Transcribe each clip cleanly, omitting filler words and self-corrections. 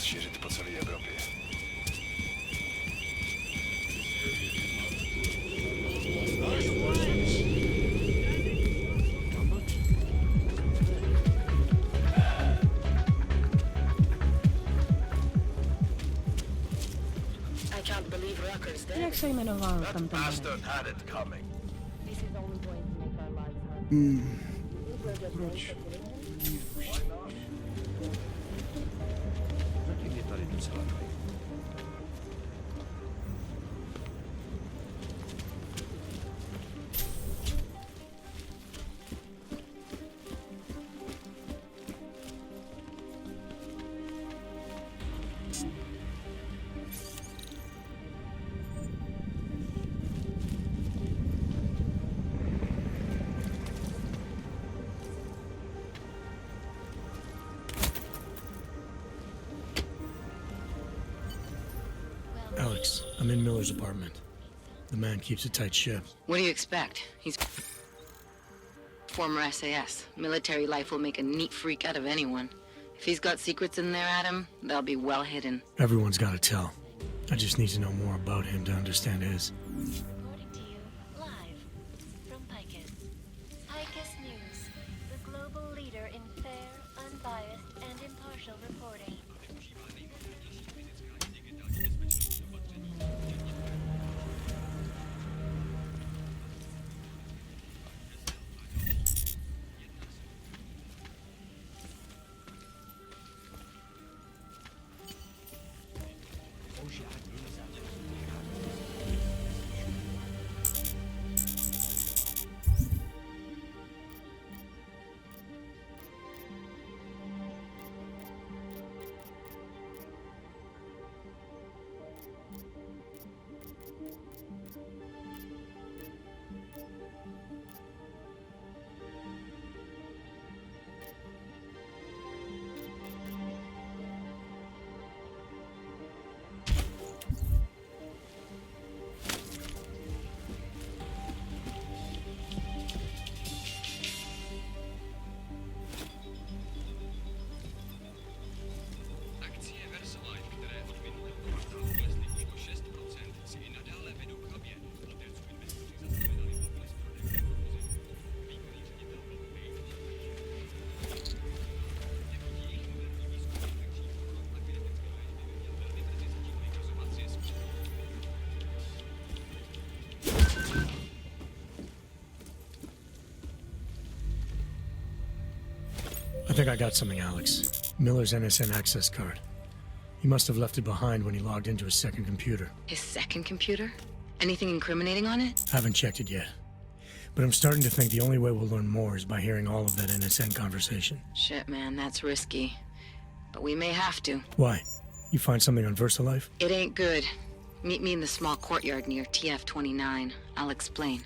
się, że ty po całej Europie. Jak się imenowało tam ten Bastard had it coming. Wróć. Alex, I'm in Miller's apartment. The man keeps a tight ship. What do you expect? He's former SAS. Military life will make a neat freak out of anyone. If he's got secrets in there, Adam, they'll be well hidden. Everyone's got to tell. I just need to know more about him to understand his. Reporting to you, live, from Picus. Picus News, the global leader in fair, unbiased, and impartial reporting. Akcje Versalife, które od minionego kwartału klesły już o 6%, i nadal według Covert. Morderców inwestycji zastawiali w ogóle sprawę I think I got something, Alex. Miller's NSN access card. He must have left it behind when he logged into his second computer. His second computer? Anything incriminating on it? Haven't checked it yet. But I'm starting to think the only way we'll learn more is by hearing all of that NSN conversation. Shit, man, that's risky. But we may have to. Why? You find something on Versalife? It ain't good. Meet me in the small courtyard near TF-29. I'll explain.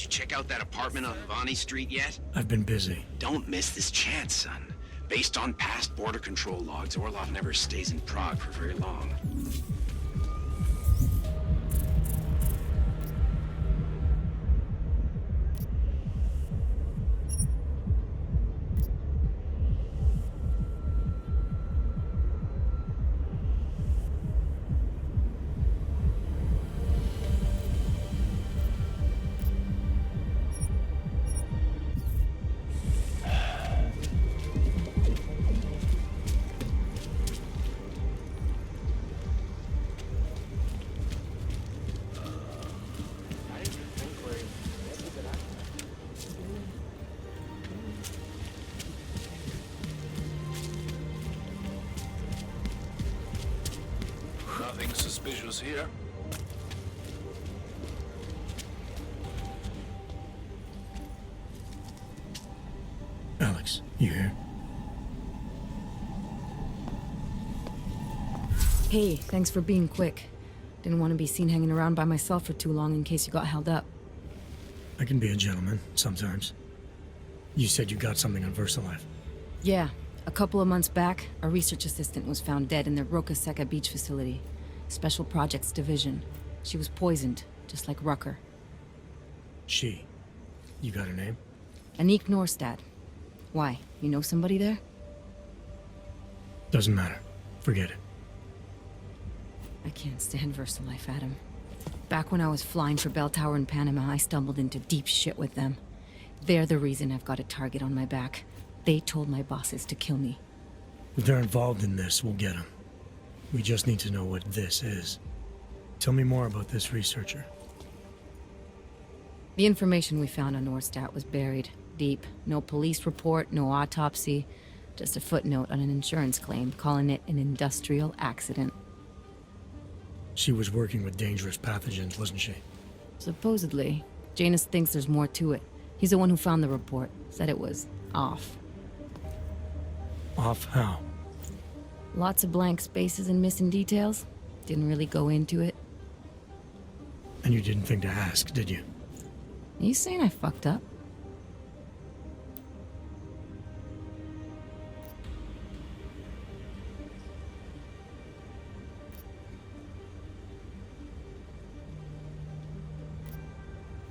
Check out that apartment on Vani Street yet? I've been busy. Don't miss this chance, son. Based on past border control logs, Orloff never stays in Prague for very long. Deus here? Alex, you here? Hey, thanks for being quick. Didn't want to be seen hanging around by myself for too long in case you got held up. I can be a gentleman, sometimes. You said you got something on Versalife. Yeah, a couple of months back, a research assistant was found dead in the Roca Seca beach facility. Special Projects Division. She was poisoned, just like Rucker. She. You got her name? Anique Norstad. Why? You know somebody there? Doesn't matter. Forget it. I can't stand Versalife, Adam. Back when I was flying for Bell Tower in Panama, I stumbled into deep shit with them. They're the reason I've got a target on my back. They told my bosses to kill me. If they're involved in this, we'll get them. We just need to know what this is. Tell me more about this researcher. The information we found on Norstad was buried deep. No police report, no autopsy. Just a footnote on an insurance claim, calling it an industrial accident. She was working with dangerous pathogens, wasn't she? Supposedly. Janus thinks there's more to it. He's the one who found the report. Said it was off. Off how? Lots of blank spaces and missing details. Didn't really go into it. And you didn't think to ask, did you? Are you saying I fucked up?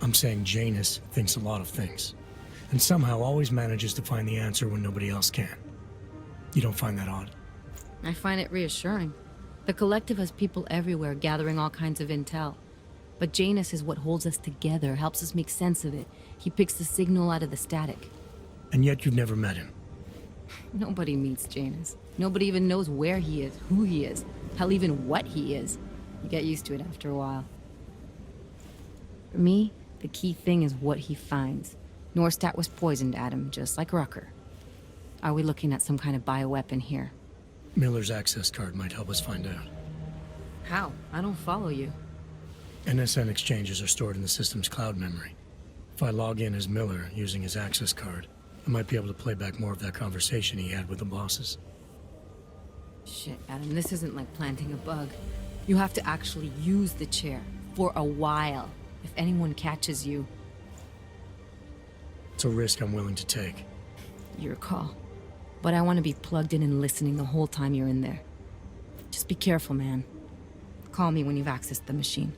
I'm saying Janus thinks a lot of things. And somehow always manages to find the answer when nobody else can. You don't find that odd? I find it reassuring. The Collective has people everywhere gathering all kinds of intel. But Janus is what holds us together, helps us make sense of it. He picks the signal out of the static. And yet you've never met him. Nobody meets Janus. Nobody even knows where he is, who he is, hell, even what he is. You get used to it after a while. For me, the key thing is what he finds. Norstad was poisoned, Adam, just like Rucker. Are we looking at some kind of bioweapon here? Miller's access card might help us find out. How? I don't follow you. NSN exchanges are stored in the system's cloud memory. If I log in as Miller using his access card, I might be able to play back more of that conversation he had with the bosses. Shit, Adam, this isn't like planting a bug. You have to actually use the chair. For a while. If anyone catches you... It's a risk I'm willing to take. Your call. But I want to be plugged in and listening the whole time you're in there. Just be careful, man. Call me when you've accessed the machine.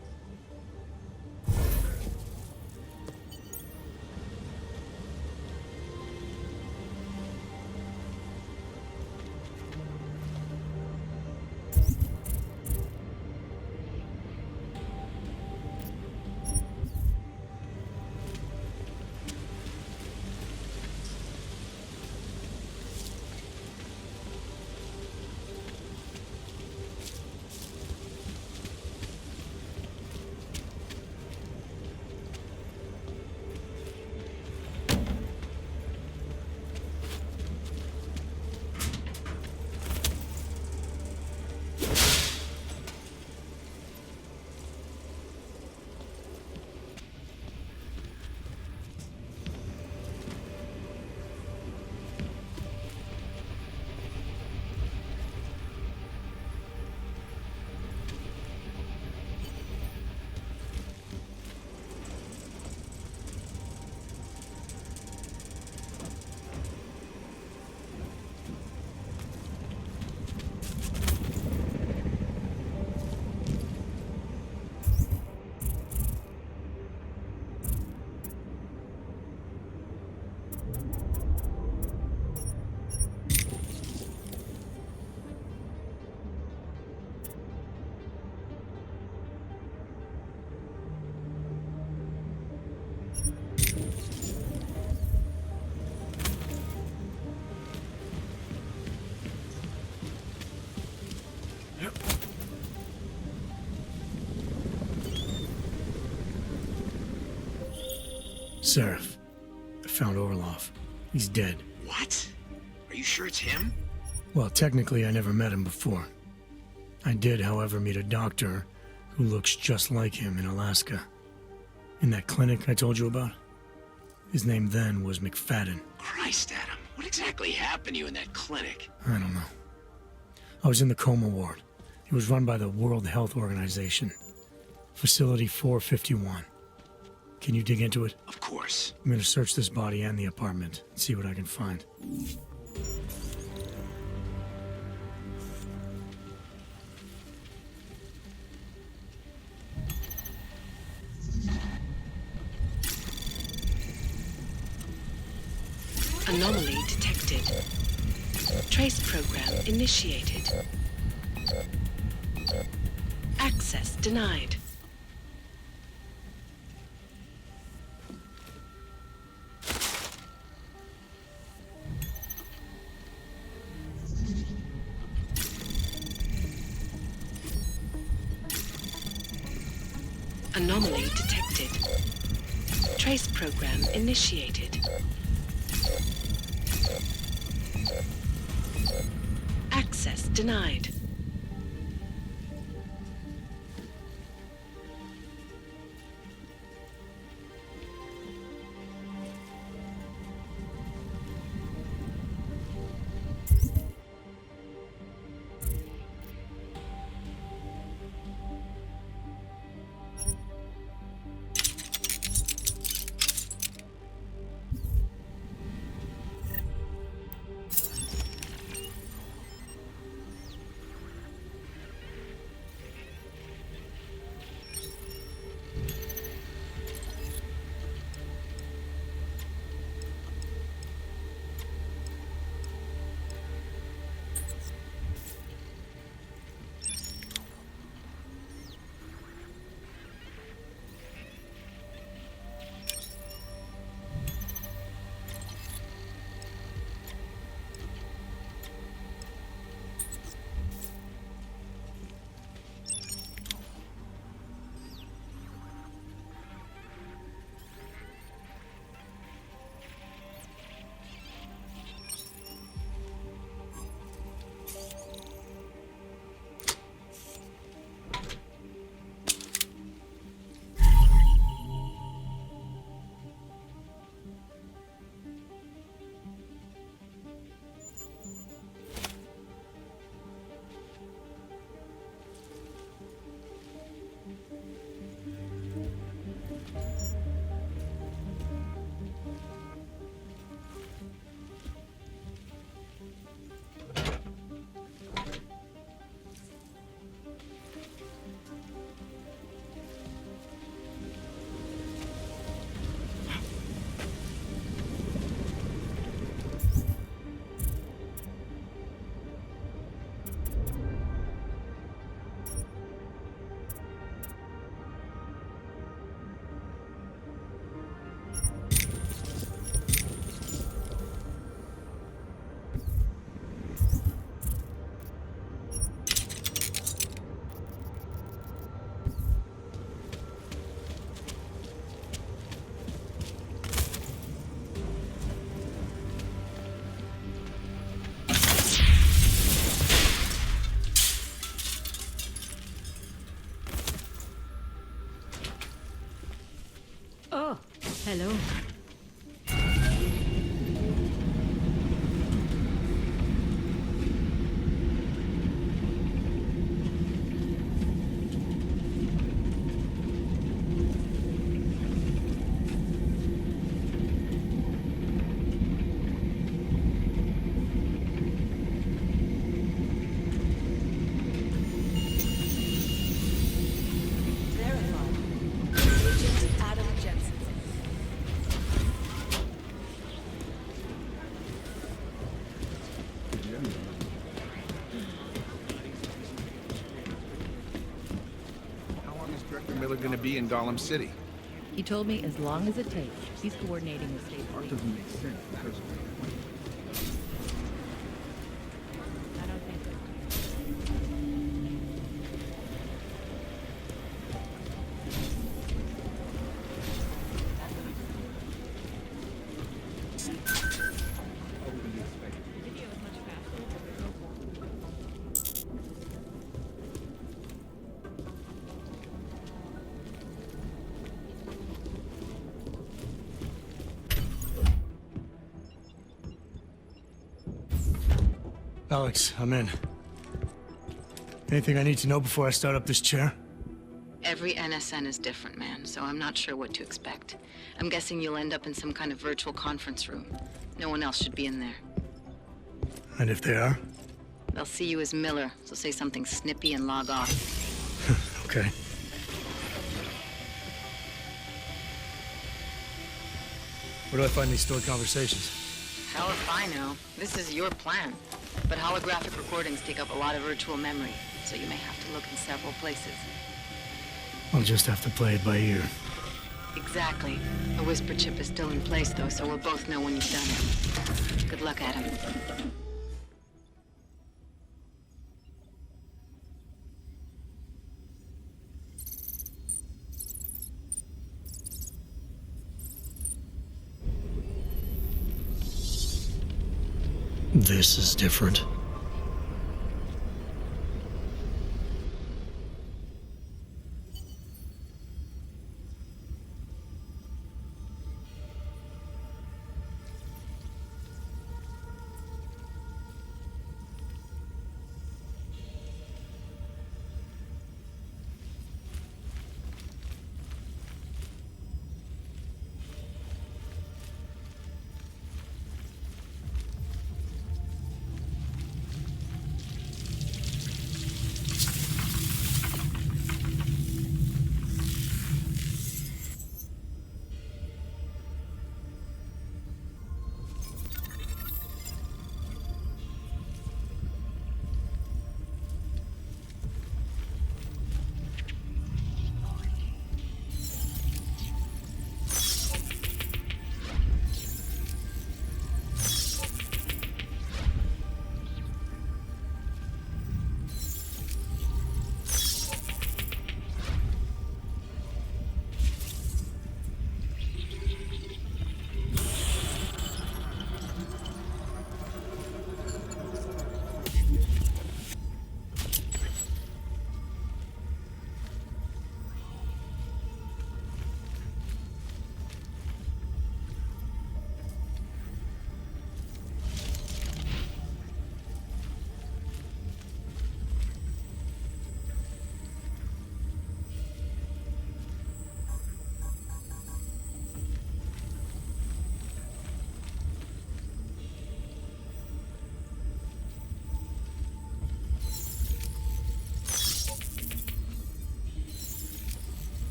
Seraph. I found Orloff. He's dead. What? Are you sure it's him? Well, technically I never met him before. I did, however, meet a doctor who looks just like him in Alaska. In that clinic I told you about? His name then was McFadden. Christ, Adam. What exactly happened to you in that clinic? I don't know. I was in the coma ward. It was run by the World Health Organization. Facility 451. Can you dig into it? Of course. I'm gonna search this body and the apartment and see what I can find. Anomaly detected. Trace program initiated. Access denied. Anomaly detected. Trace program initiated. Access denied. Oh, hello. Going to be in Gollum City. He told me as long as it takes. He's coordinating with state police. Doesn't make sense. Matters. I don't think so. Alex, I'm in. Anything I need to know before I start up this chair? Every NSN is different, man, so I'm not sure what to expect. I'm guessing you'll end up in some kind of virtual conference room. No one else should be in there. And if they are? They'll see you as Miller, so say something snippy and log off. Okay. Where do I find these stored conversations? Hell if I know. This is your plan. But holographic recordings take up a lot of virtual memory, so you may have to look in several places. I'll just have to play it by ear. Exactly. The whisper chip is still in place, though, so we'll both know when you've done it. Good luck, Adam. This is different.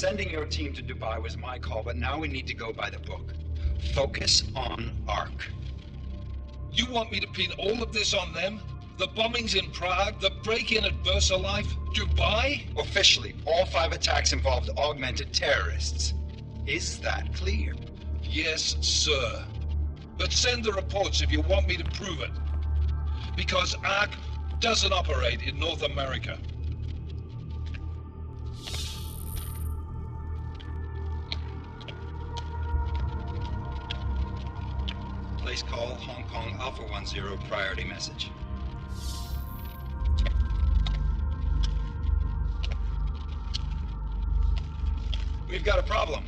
Sending your team to Dubai was my call, but now we need to go by the book. Focus on ARC. You want me to pin all of this on them? The bombings in Prague, the break-in at Versalife, Dubai? Officially, all 5 attacks involved augmented terrorists. Is that clear? Yes, sir. But send the reports if you want me to prove it. Because ARC doesn't operate in North America. Place call, Hong Kong Alpha 10, priority message. We've got a problem.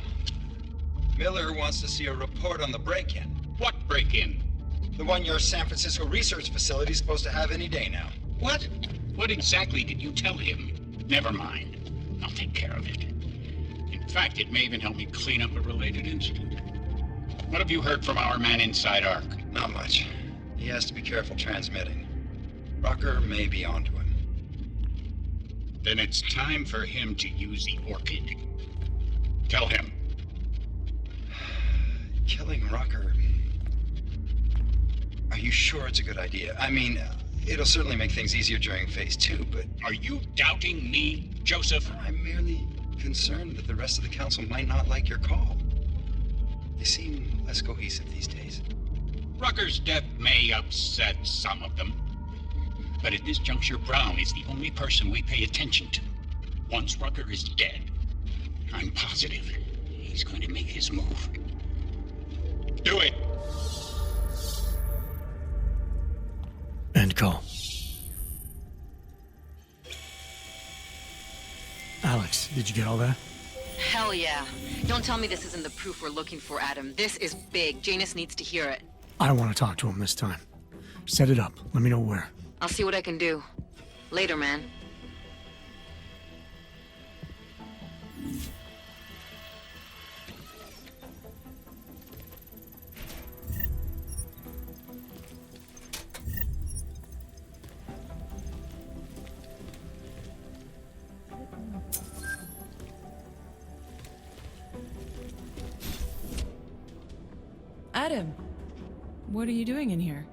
Miller wants to see a report on the break-in. What break-in? The one your San Francisco research facility is supposed to have any day now. What? What exactly did you tell him? Never mind. I'll take care of it. In fact, it may even help me clean up a related incident. What have you heard from our man inside ARC? Not much. He has to be careful transmitting. Rucker may be onto him. Then it's time for him to use the Orchid. Tell him. Killing Rucker. Are you sure it's a good idea? I mean, it'll certainly make things easier during Phase 2, but... Are you doubting me, Joseph? I'm merely concerned that the rest of the council might not like your call. They seem less cohesive these days. Rucker's death may upset some of them. But at this juncture, Brown is the only person we pay attention to. Once Rucker is dead, I'm positive he's going to make his move. Do it! End call. Alex, did you get all that? Hell yeah. Don't tell me this isn't the proof we're looking for, Adam. This is big. Janus needs to hear it. I want to talk to him this time. Set it up. Let me know where. I'll see what I can do. Later, man. Adam, what are you doing in here?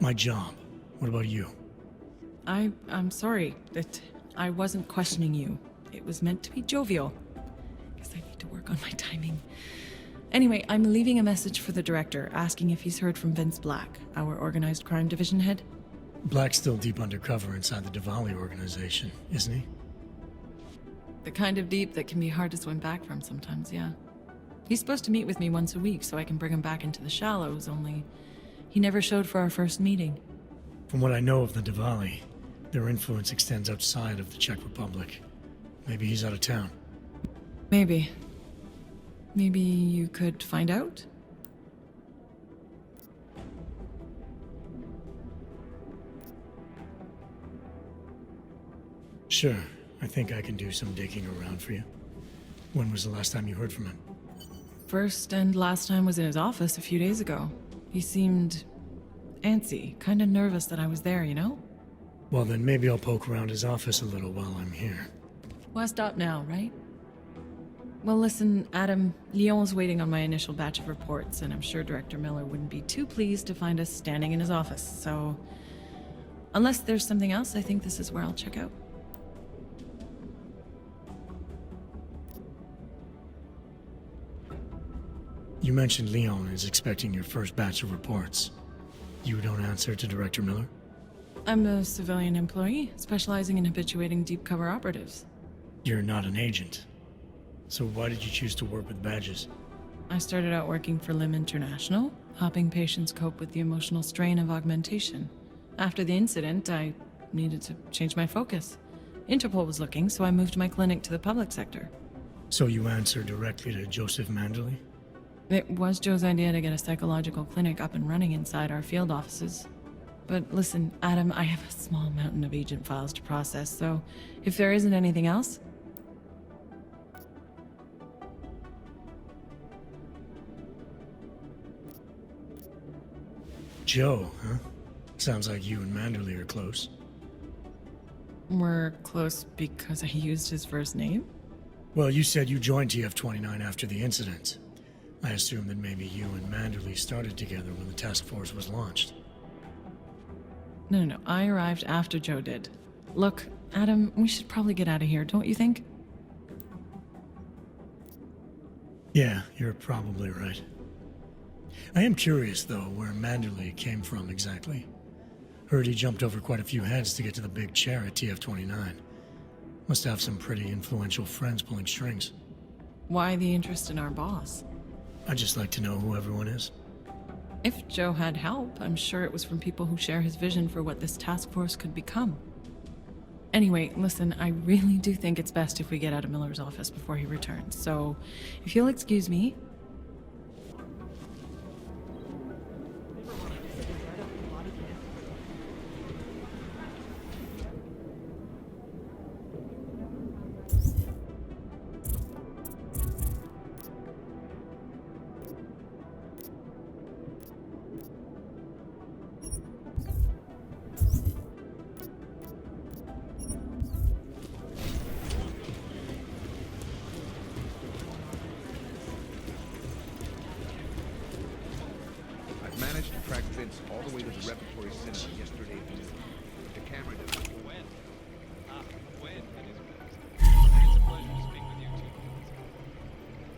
My job. What about you? I'm sorry that I wasn't questioning you. It was meant to be jovial. Guess I need to work on my timing. Anyway, I'm leaving a message for the director, asking if he's heard from Vince Black, our organized crime division head. Black's still deep undercover inside the Diwali organization, isn't he? The kind of deep that can be hard to swim back from sometimes, yeah. He's supposed to meet with me once a week so I can bring him back into the shallows, only he never showed for our first meeting. From what I know of the Diwali, their influence extends outside of the Czech Republic. Maybe he's out of town. Maybe. Maybe you could find out? Sure. I think I can do some digging around for you. When was the last time you heard from him? First and last time was in his office a few days ago. He seemed antsy, kind of nervous that I was there, you know? Well, then maybe I'll poke around his office a little while I'm here. Well, stop now, right? Well, listen, Adam, Lyon's waiting on my initial batch of reports, and I'm sure Director Miller wouldn't be too pleased to find us standing in his office, so... Unless there's something else, I think this is where I'll check out. You mentioned Leon is expecting your first batch of reports. You don't answer to Director Miller? I'm a civilian employee, specializing in habituating deep cover operatives. You're not an agent. So why did you choose to work with badges? I started out working for LIM International, helping patients cope with the emotional strain of augmentation. After the incident, I needed to change my focus. Interpol was looking, so I moved my clinic to the public sector. So you answer directly to Joseph Mandley? It was Joe's idea to get a psychological clinic up and running inside our field offices. But listen, Adam, I have a small mountain of agent files to process, so if there isn't anything else... Joe, huh? Sounds like you and Manderley are close. We're close because I used his first name? Well, you said you joined TF-29 after the incident. I assumed that maybe you and Manderley started together when the task force was launched. No. I arrived after Joe did. Look, Adam, we should probably get out of here, don't you think? Yeah, you're probably right. I am curious, though, where Manderley came from exactly. Heard he jumped over quite a few heads to get to the big chair at TF-29. Must have some pretty influential friends pulling strings. Why the interest in our boss? I'd just like to know who everyone is. If Joe had help, I'm sure it was from people who share his vision for what this task force could become. Anyway, listen, I really do think it's best if we get out of Miller's office before he returns, so if you'll excuse me... Managed to track Vince all the way to the repertory cinema yesterday afternoon. The camera doesn't. When? When it is best. It's a pleasure to speak with you two.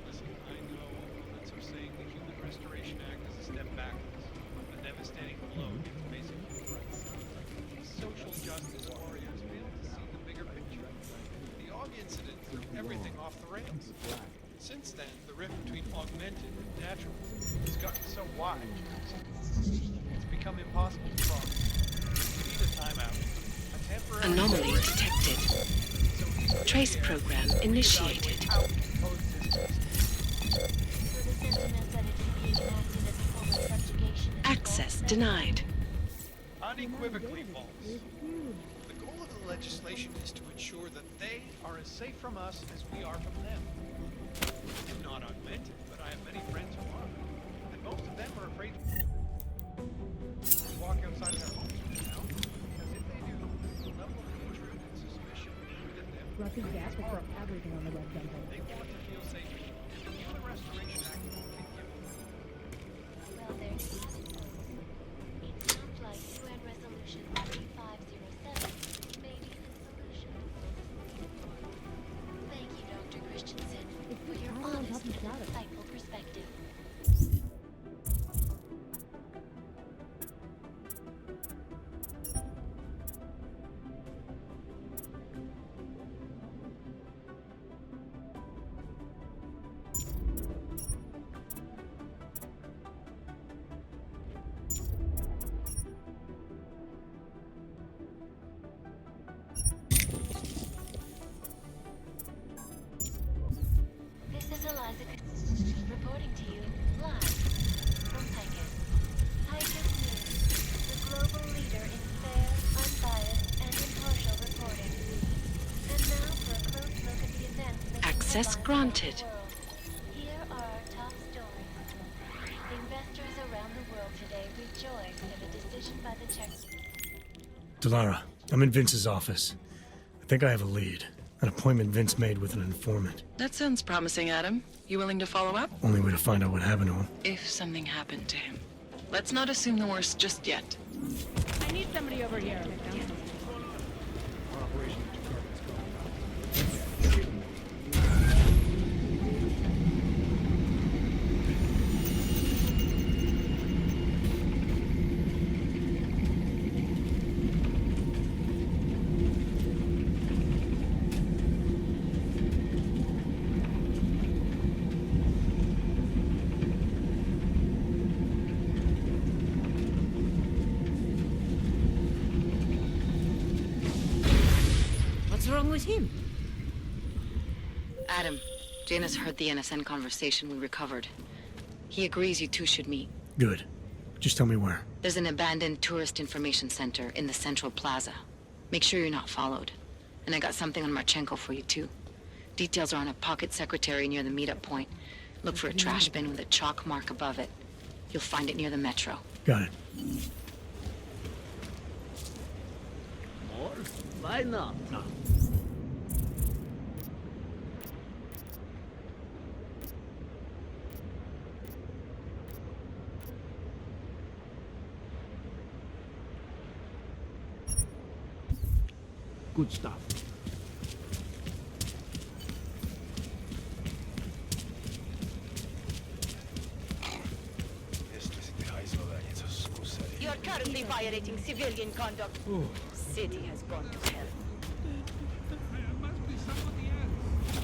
Listen, I know opponents are saying the Human Restoration Act is a step backwards, a devastating blow to basic human rights. These social justice warriors fail to see the bigger picture. The AUG incident threw everything off the rails. Since then, the rift between augmented and natural has gotten so wide, it's become impossible to cross. We need a timeout. A temporary... Anomaly detected. Trace program initiated. So the sentiment that it is being acted as a form of subjugation is Access denied. Unequivocally false. The goal of the legislation is to ensure that they are as safe from us as we are from them. I'm not augmented, but I have many friends who are. And most of them are afraid to walk outside of their homes right now. Because if they do, the level of hatred and suspicion aimed at them Russia's is gas will put horrible. everything on the red temple. They want to feel safe. The Human Restoration Act can give them. well, there it is. It sounds like UN Resolution 3507 may be the solution. Thank you, Dr. Christensen, for your honest and insightful perspective. This is Eliza reporting to you live from Picus. Picus News, the global leader in fair, unbiased, and impartial reporting. And now for a close look at the events making Access headlines granted. around the world. Here are our top stories. Investors around the world today rejoice at a decision by the Czech. Delara, I'm in Vince's office. I think I have a lead. An appointment Vince made with an informant. That sounds promising, Adam. You willing to follow up? Only way to find out what happened to him. If something happened to him. Let's not assume the worst just yet. I need somebody over here. What's wrong with him? Adam, Janus heard the NSN conversation we recovered. He agrees you two should meet. Good. Just tell me where. There's an abandoned tourist information center in the central plaza. Make sure you're not followed. And I got something on Marchenko for you, too. Details are on a pocket secretary near the meetup point. Look for a trash bin with a chalk mark above it. You'll find it near the metro. Got it. More? Why not? No. Good stuff. You are currently violating civilian conduct. City has gone to hell. There must be somebody else.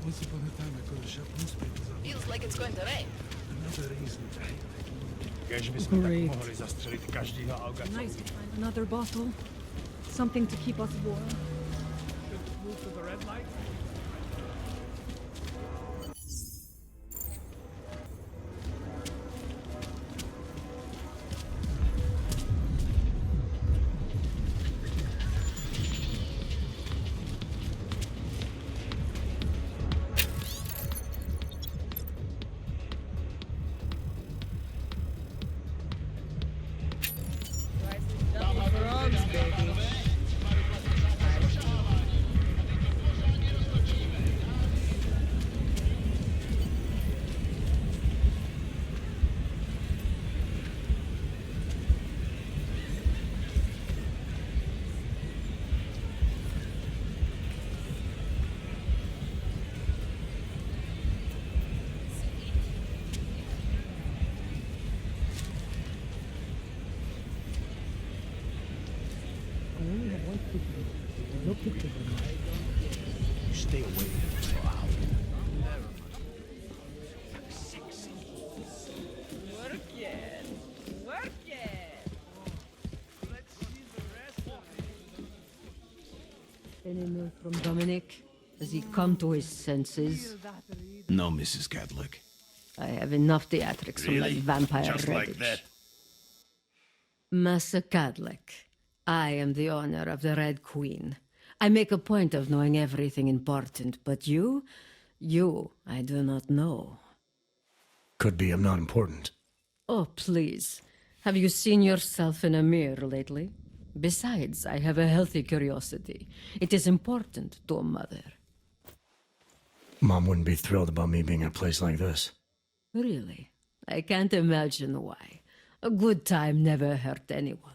Once upon a time, I could have shoved newspapers on. Feels like it's going to rain. Another reason to hate. Great. Nice to find another bottle. Something to keep us warm. Move to the red light. Stay away from the house. Work it. Work it. Let's see the rest of it. Any news from Dominic? Has he come to his senses? No, Mrs. Cadlick. I have enough theatrics from that vampire Just like Redditch. that? Master Cadlick, I am the owner of the Red Queen. I make a point of knowing everything important, but you, I do not know. Could be I'm not important. Oh, please. Have you seen yourself in a mirror lately? Besides, I have a healthy curiosity. It is important to a mother. Mom wouldn't be thrilled about me being in a place like this. Really? I can't imagine why. A good time never hurt anyone.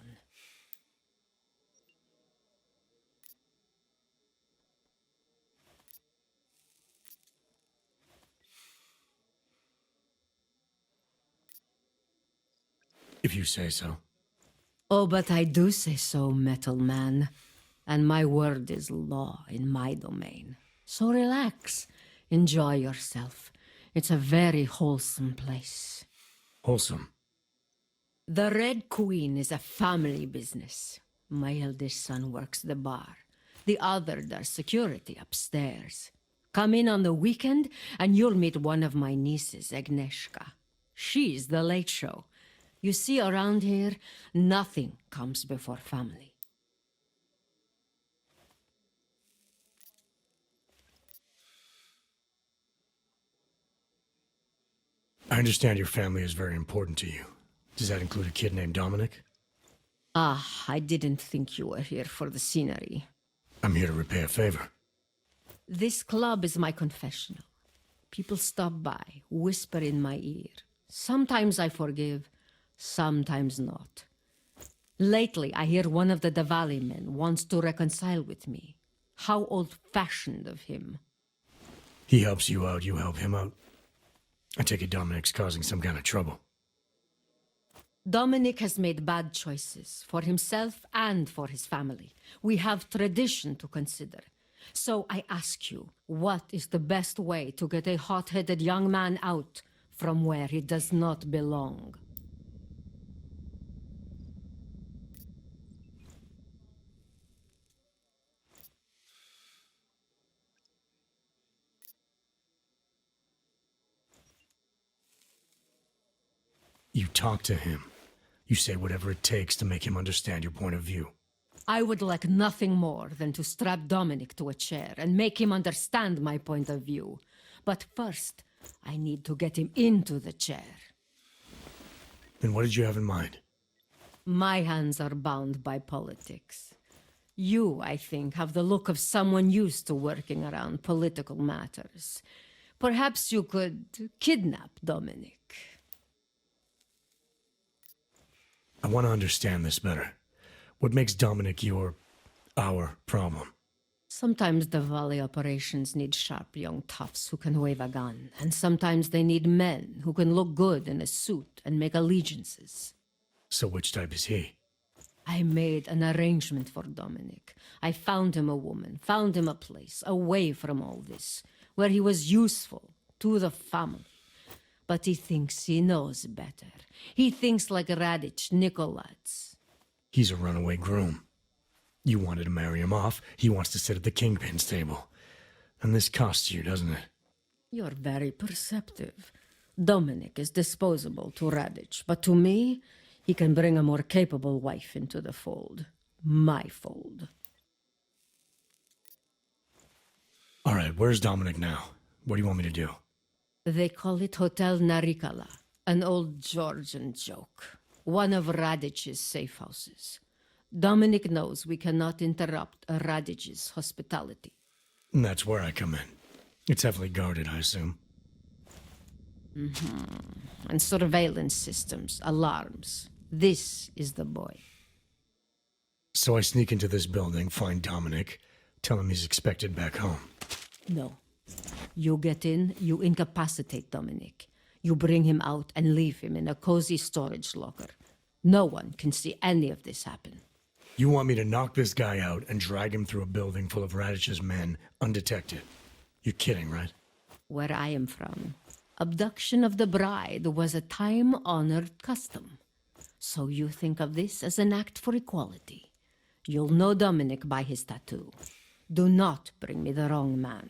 If you say so. Oh, but I do say so, Metal Man. And my word is law in my domain. So relax. Enjoy yourself. It's a very wholesome place. Wholesome. The Red Queen is a family business. My eldest son works the bar. The other does security upstairs. Come in on the weekend, and you'll meet one of my nieces, Agnieszka. She's the late show. You see, around here, nothing comes before family. I understand your family is very important to you. Does that include a kid named Dominic? Ah, I didn't think you were here for the scenery. I'm here to repay a favor. This club is my confessional. People stop by, whisper in my ear. Sometimes I forgive, sometimes not. Lately, I hear one of the Diwali men wants to reconcile with me. How old-fashioned of him. He helps you out, you help him out. I take it Dominic's causing some kind of trouble. Dominic has made bad choices for himself and for his family. We have tradition to consider. So I ask you, what is the best way to get a hot-headed young man out from where he does not belong? You talk to him. You say whatever it takes to make him understand your point of view. I would like nothing more than to strap Dominic to a chair and make him understand my point of view. But first, I need to get him into the chair. Then what did you have in mind? My hands are bound by politics. You, I think, have the look of someone used to working around political matters. Perhaps you could kidnap Dominic. I want to understand this better. What makes Dominic our problem? Sometimes the Valley operations need sharp young toughs who can wave a gun, and sometimes they need men who can look good in a suit and make allegiances. So which type is he? I made an arrangement for Dominic. I found him a woman, found him a place, away from all this, where he was useful to the family. But he thinks he knows better. He thinks like Radich Nikolats. He's a runaway groom. You wanted to marry him off. He wants to sit at the kingpin's table. And this costs you, doesn't it? You're very perceptive. Dominic is disposable to Radich, but to me, he can bring a more capable wife into the fold. My fold. All right, where's Dominic now? What do you want me to do? They call it Hotel Narikala, an old Georgian joke. One of Radich's safe houses. Dominic knows we cannot interrupt Radich's hospitality. And that's where I come in. It's heavily guarded, I assume. And surveillance systems, alarms. This is the boy. So I sneak into this building, find Dominic, tell him he's expected back home. No. You get in, you incapacitate Dominic. You bring him out and leave him in a cozy storage locker. No one can see any of this happen. You want me to knock this guy out and drag him through a building full of Radich's men, undetected? You're kidding, right? Where I am from, abduction of the bride was a time-honored custom. So you think of this as an act for equality. You'll know Dominic by his tattoo. Do not bring me the wrong man.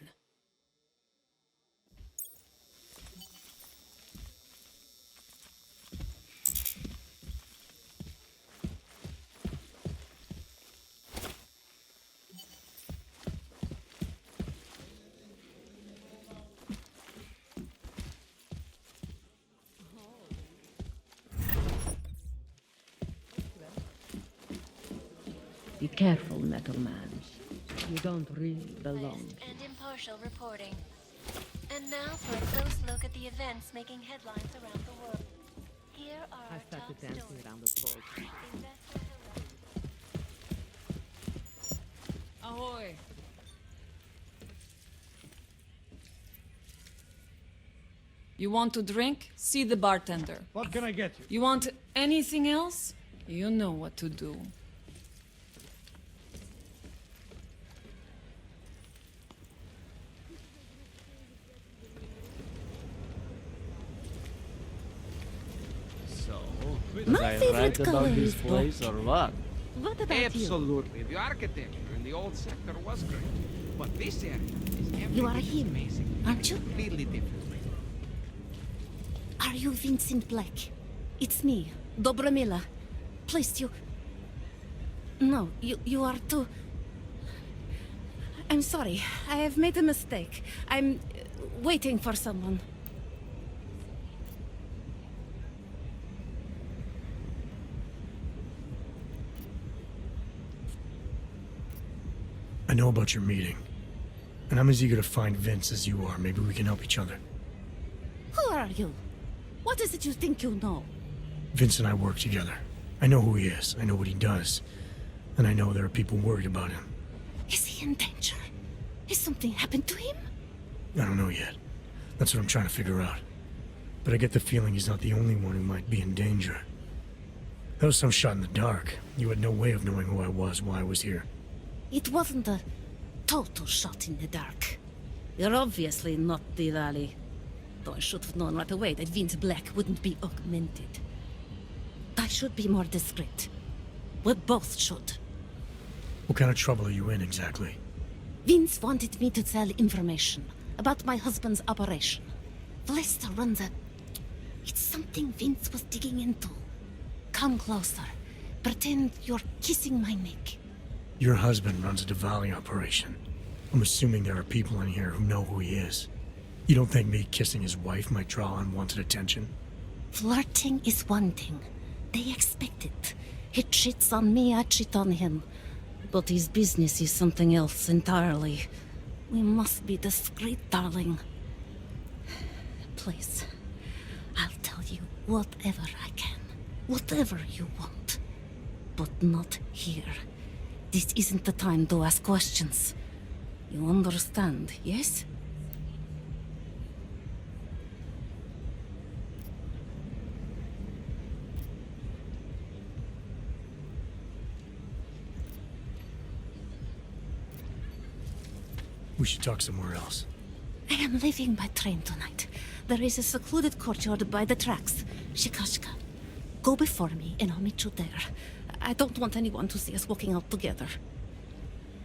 Be careful, Metal Man. You don't really belong. And impartial reporting. And now for a close look at the events making headlines around the world. Here are our top stories. around the pole. Ahoy! You want to drink? See the bartender. What can I get you? You want anything else? You know what to do. Was I right about this place or what? What about Absolutely. The architecture in the old sector was great. But this area is You are him, amazing. aren't you? Completely different. Are you Vincent Black? It's me, Dobramila. Placed you... No, you are too... I'm sorry. I have made a mistake. I'm waiting for someone. I know about your meeting. And I'm as eager to find Vince as you are. Maybe we can help each other. Who are you? What is it you think you know? Vince and I work together. I know who he is. I know what he does. And I know there are people worried about him. Is he in danger? Has something happened to him? I don't know yet. That's what I'm trying to figure out. But I get the feeling he's not the only one who might be in danger. That was some shot in the dark. You had no way of knowing who I was, why I was here. It wasn't a total shot in the dark. You're obviously not the Valley. Though I should have known right away that Vince Black wouldn't be augmented. I should be more discreet. We both should. What kind of trouble are you in, exactly? Vince wanted me to tell information about my husband's operation. Vlesta runs a It's something Vince was digging into. Come closer. Pretend you're kissing my neck. Your husband runs a Diwali operation. I'm assuming there are people in here who know who he is. You don't think me kissing his wife might draw unwanted attention? Flirting is one thing. They expect it. He cheats on me, I cheat on him. But his business is something else entirely. We must be discreet, darling. Please, I'll tell you whatever I can. Whatever you want. But not here. This isn't the time to ask questions. You understand, yes? We should talk somewhere else. I am leaving by train tonight. There is a secluded courtyard by the tracks. Shikashka. Go before me and I'll meet you there. I don't want anyone to see us walking out together.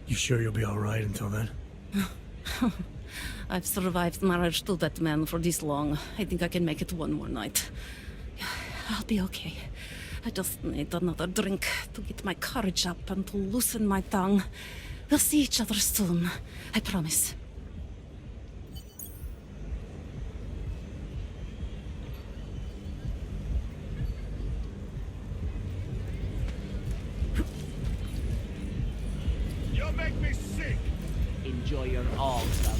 You sure you'll be alright until then? I've survived marriage to that man for this long. I think I can make it one more night. I'll be okay. I just need another drink to get my courage up and to loosen my tongue. We'll see each other soon. I promise. You make me sick! Enjoy your alms out.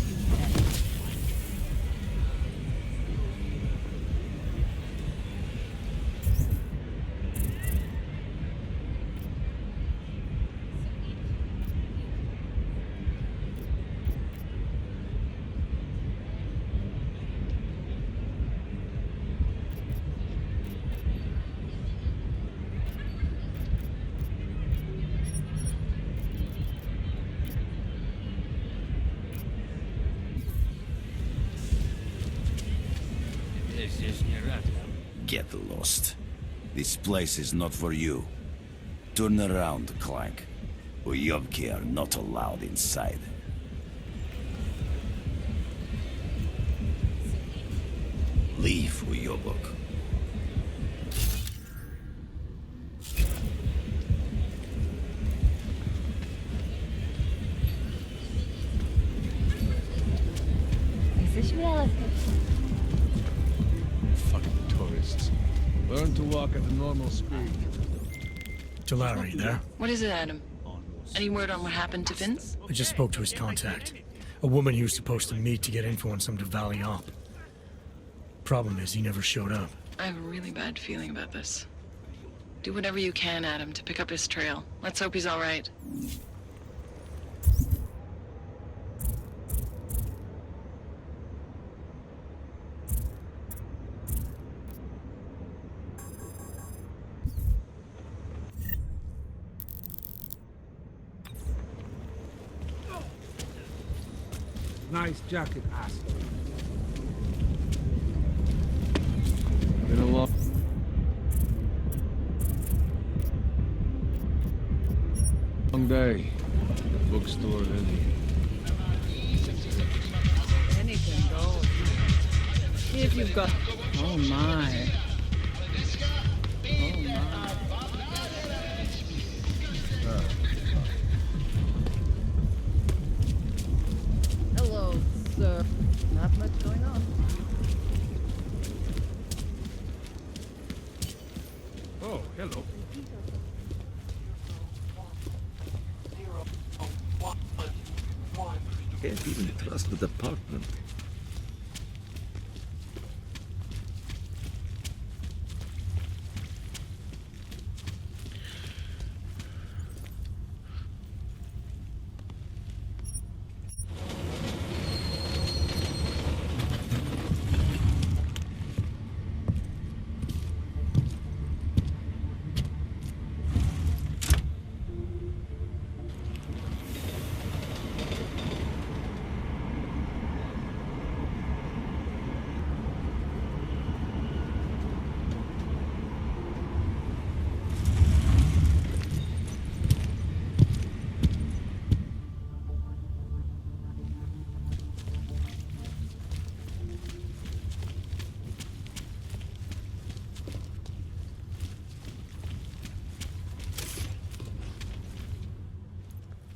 Get lost. This place is not for you. Turn around, Clank. Uyobki are not allowed inside. Leave, Uyobok. Fucking tourists. Learn to walk at a normal speed. Talari, there? What is it, Adam? Any word on what happened to Vince? I just spoke to his contact. A woman he was supposed to meet to get info on some Diwali op. Problem is, he never showed up. I have a really bad feeling about this. Do whatever you can, Adam, to pick up his trail. Let's hope he's all right. Nice jacket, asshole. Been a long day. Bookstore heavy. Anything goes. If you've got... Oh my. Oh my. Hello, sir. Not much going on. Oh, hello. Can't even trust the department.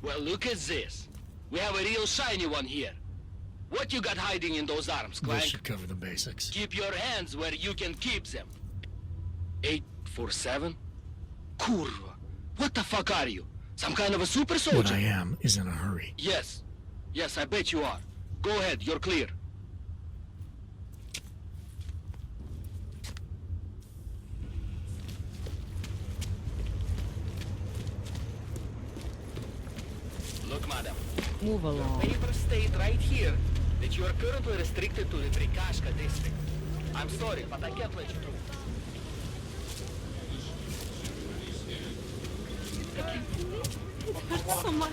Well, look at this. We have a real shiny one here. What you got hiding in those arms, This Clank? should cover the basics. Keep your hands where you can keep them. 847? Kurva. What the fuck are you? Some kind of a super soldier? What I am is in a hurry. Yes. Yes, I bet you are. Go ahead, you're clear. Look, madam. Move along. The papers state right here that you are currently restricted to the Prikashka district. I'm sorry, but I can't let you through. It hurts so much.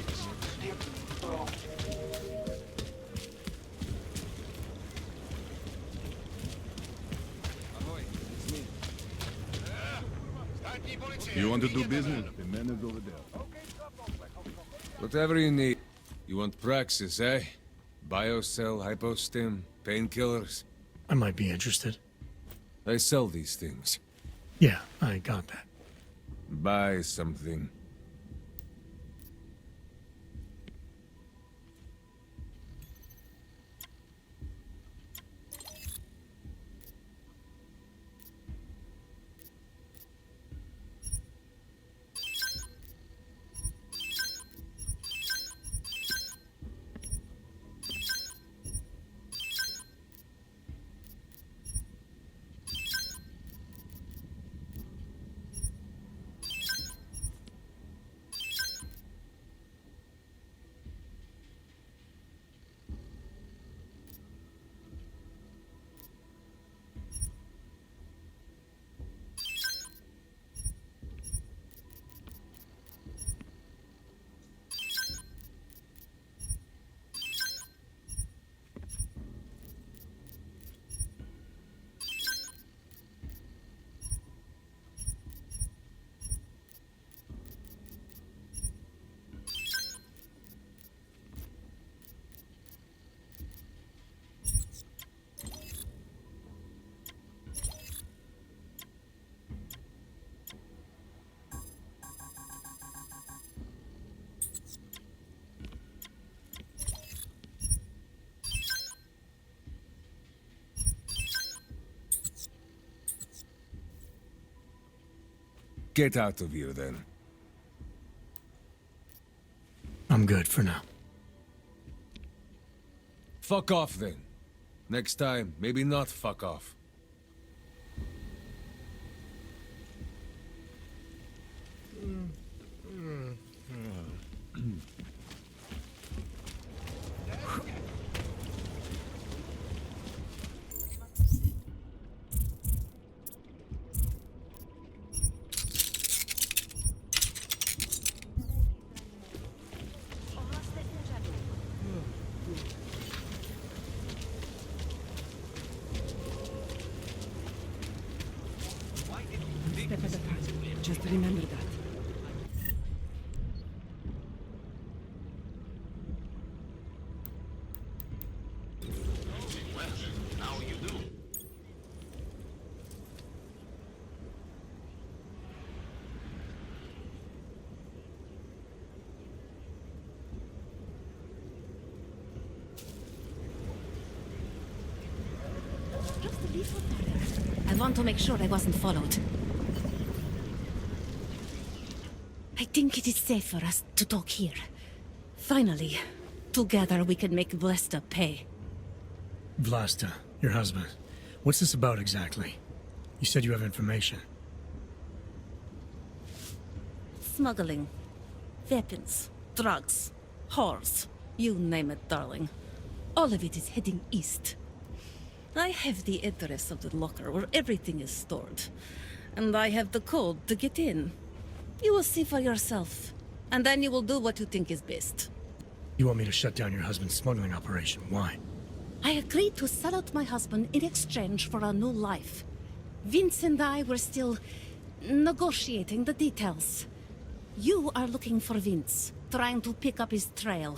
You want to do business? The man is over there. Whatever you need. You want praxis, eh? Biocell, hypostim, painkillers? I might be interested. I sell these things. Yeah, I got that. Buy something. Get out of here, then. I'm good for now. Fuck off, then. Next time, maybe not fuck off. Just remember that. Now you do. Just a little further. I want to make sure I wasn't followed. I think it is safe for us to talk here. Finally, together we can make Vlasta pay. Vlasta, your husband. What's this about exactly? You said you have information. Smuggling. Weapons. Drugs. Whores. You name it, darling. All of it is heading east. I have the address of the locker where everything is stored. And I have the code to get in. You will see for yourself. And then you will do what you think is best. You want me to shut down your husband's smuggling operation? Why? I agreed to sell out my husband in exchange for a new life. Vince and I were still negotiating the details. You are looking for Vince, trying to pick up his trail.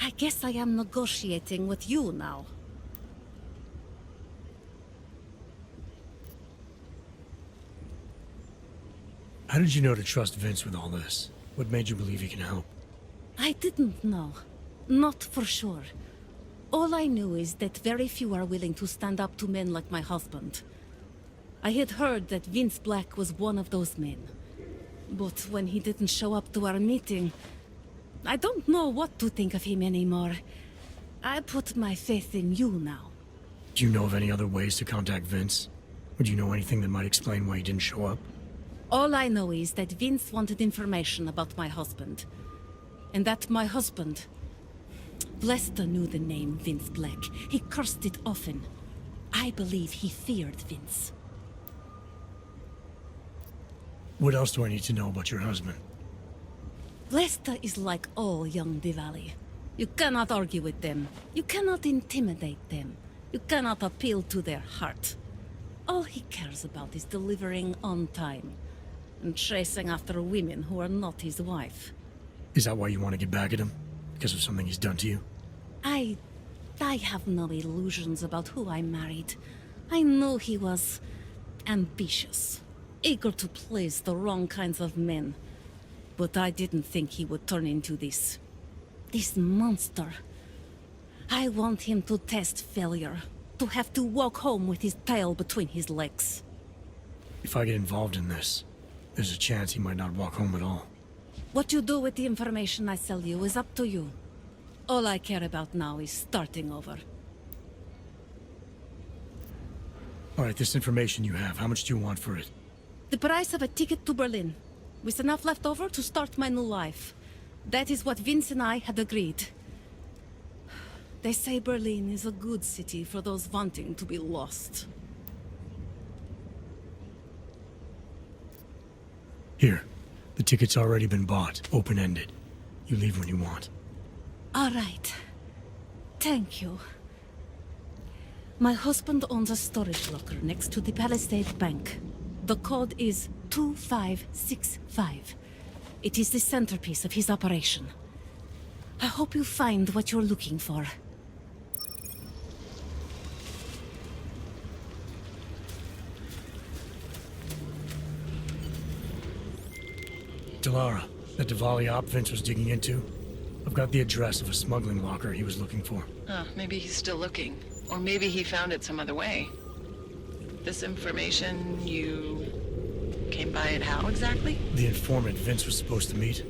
I guess I am negotiating with you now. How did you know to trust Vince with all this? What made you believe he can help? I didn't know. Not for sure. All I knew is that very few are willing to stand up to men like my husband. I had heard that Vince Black was one of those men. But when he didn't show up to our meeting, I don't know what to think of him anymore. I put my faith in you now. Do you know of any other ways to contact Vince? Would you know anything that might explain why he didn't show up? All I know is that Vince wanted information about my husband. And that my husband... Lester knew the name Vince Black. He cursed it often. I believe he feared Vince. What else do I need to know about your husband? Lester is like all young Diwali. You cannot argue with them. You cannot intimidate them. You cannot appeal to their heart. All he cares about is delivering on time. And chasing after women who are not his wife. Is that why you want to get back at him? Because of something he's done to you? I have no illusions about who I married. I knew he was ambitious, eager to please the wrong kinds of men. But I didn't think he would turn into this monster. I want him to test failure, to have to walk home with his tail between his legs. If I get involved in this, there's a chance he might not walk home at all. What you do with the information I sell you is up to you. All I care about now is starting over. All right, this information you have, how much do you want for it? The price of a ticket to Berlin, with enough left over to start my new life. That is what Vince and I had agreed. They say Berlin is a good city for those wanting to be lost. Here, the ticket's already been bought, open-ended. You leave when you want. All right. Thank you. My husband owns a storage locker next to the Palisade Bank. The code is 2565. It is the centerpiece of his operation. I hope you find what you're looking for. Delara, that Diwali op Vince was digging into? I've got the address of a smuggling locker he was looking for. Maybe he's still looking. Or maybe he found it some other way. This information, you came by it how exactly? The informant Vince was supposed to meet.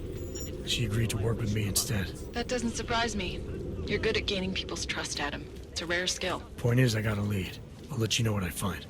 She agreed to work with me instead. That doesn't surprise me. You're good at gaining people's trust, Adam. It's a rare skill. Point is, I got a lead. I'll let you know what I find.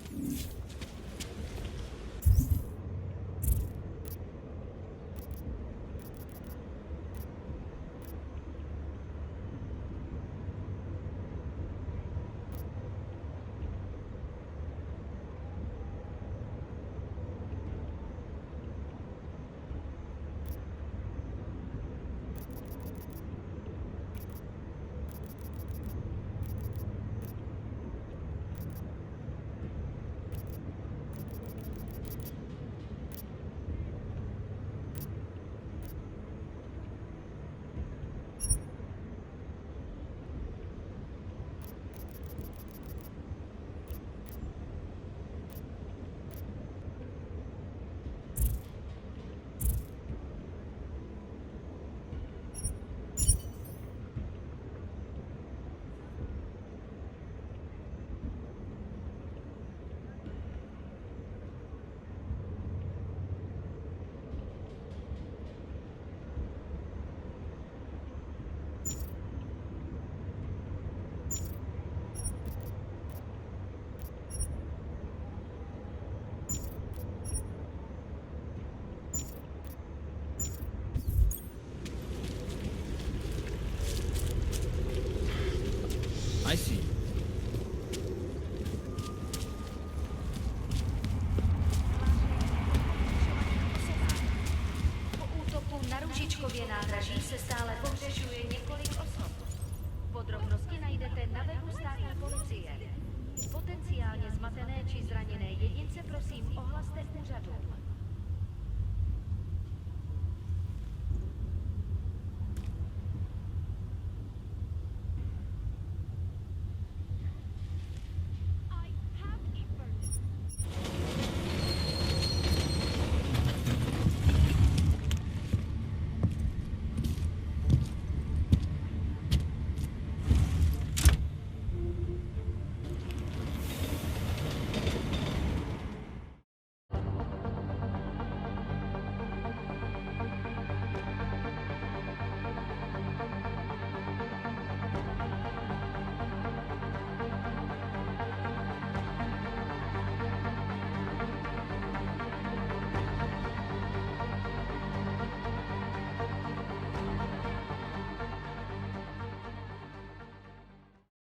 I see. Po útoku na Růžičkově nádraží se stále pohřešuje několik osob. Podrobnosti najdete na webu státní policie. Potenciálně zmatené či zraněné jedince prosím ohlaste úřadům.